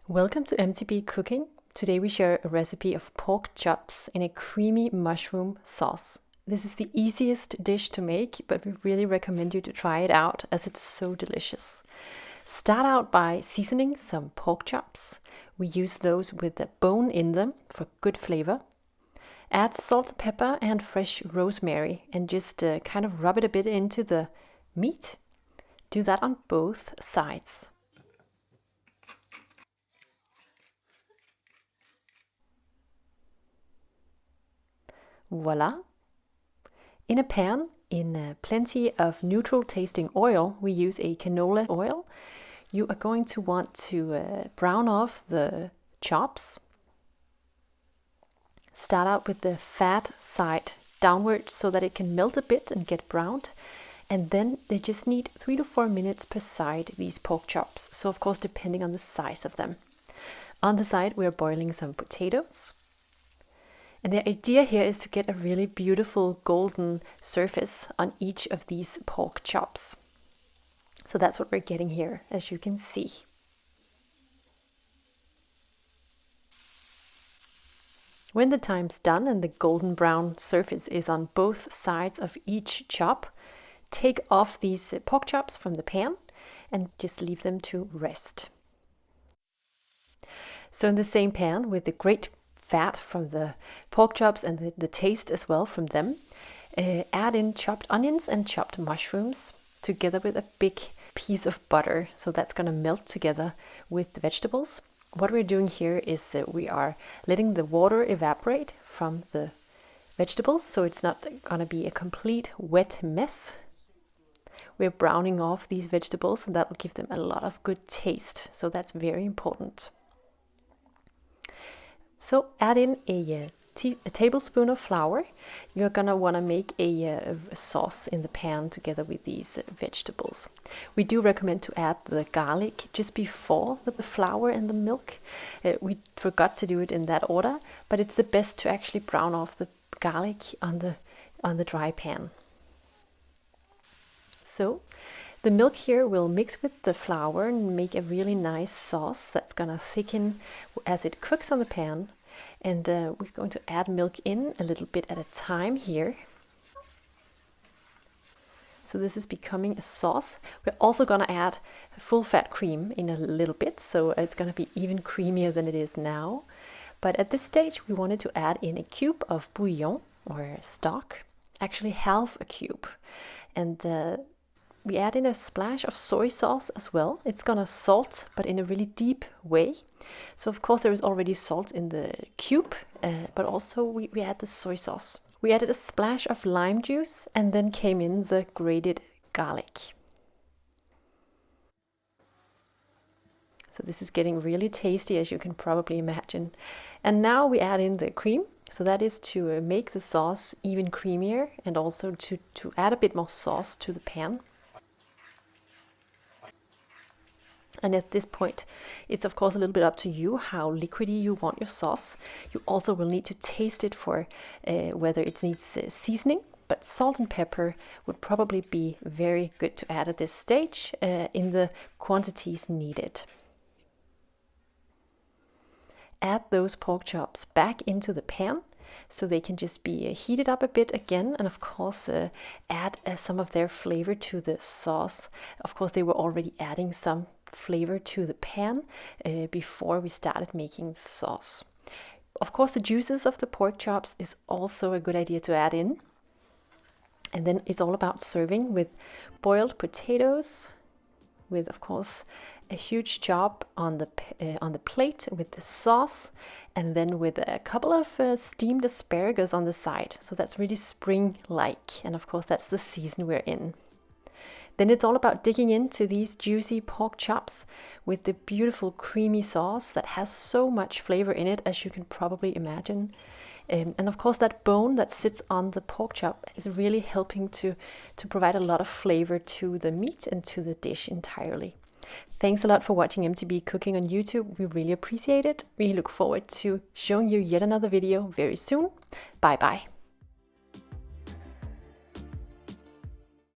Welcome to MTB Cooking. Today we share a recipe of pork chops in a creamy mushroom sauce. This is the easiest dish to make, but we really recommend you to try it out as it's so delicious. Start out by seasoning some pork chops. We use those with the bone in them for good flavor. Add salt, pepper and fresh rosemary and just kind of rub it a bit into the meat. Do that on both sides. Voila! In a pan, in plenty of neutral tasting oil, we use a canola oil. You are going to want to brown off the chops. Start out with the fat side downward so that it can melt a bit and get browned. And then they just need 3 to 4 minutes per side, these pork chops. So of course, depending on the size of them. On the side, we're boiling some potatoes. And the idea here is to get a really beautiful golden surface on each of these pork chops. So that's what we're getting here, as you can see. When the time's done and the golden brown surface is on both sides of each chop, take off these pork chops from the pan and just leave them to rest. So in the same pan with the great fat from the pork chops and the taste as well from them, add in chopped onions and chopped mushrooms together with a big piece of butter. So that's going to melt together with the vegetables. What we're doing here is we are letting the water evaporate from the vegetables, so it's not going to be a complete wet mess. We're browning off these vegetables and that will give them a lot of good taste. So that's very important. So add in a tablespoon of flour. You're gonna wanna make a sauce in the pan together with these vegetables. We do recommend to add the garlic just before the flour and the milk. We forgot to do it in that order, but it's the best to actually brown off the garlic on the dry pan. So the milk here will mix with the flour and make a really nice sauce that's gonna thicken as it cooks on the pan. And we're going to add milk in a little bit at a time here. So this is becoming a sauce. We're also gonna add full fat cream in a little bit, so it's gonna be even creamier than it is now. But at this stage, we wanted to add in a cube of bouillon or stock, actually half a cube. And we add in a splash of soy sauce as well. It's gonna salt, but in a really deep way. So of course there is already salt in the cube, but also we add the soy sauce. We added a splash of lime juice and then came in the grated garlic. So this is getting really tasty, as you can probably imagine. And now we add in the cream. So that is to make the sauce even creamier and also to add a bit more sauce to the pan. And at this point, it's of course a little bit up to you how liquidy you want your sauce. You also will need to taste it for whether it needs seasoning, but salt and pepper would probably be very good to add at this stage in the quantities needed. Add those pork chops back into the pan so they can just be heated up a bit again, and of course add some of their flavor to the sauce. Of course, they were already adding some flavor to the pan before we started making the sauce. Of course, the juices of the pork chops is also a good idea to add in. And then it's all about serving with boiled potatoes, with of course a huge chop on the plate with the sauce, and then with a couple of steamed asparagus on the side. So that's really spring-like, and of course that's the season we're in. Then it's all about digging into these juicy pork chops with the beautiful creamy sauce that has so much flavor in it, as you can probably imagine. And of course that bone that sits on the pork chop is really helping to provide a lot of flavor to the meat and to the dish entirely. Thanks a lot for watching MTB Cooking on YouTube. We really appreciate it. We look forward to showing you yet another video very soon. Bye bye.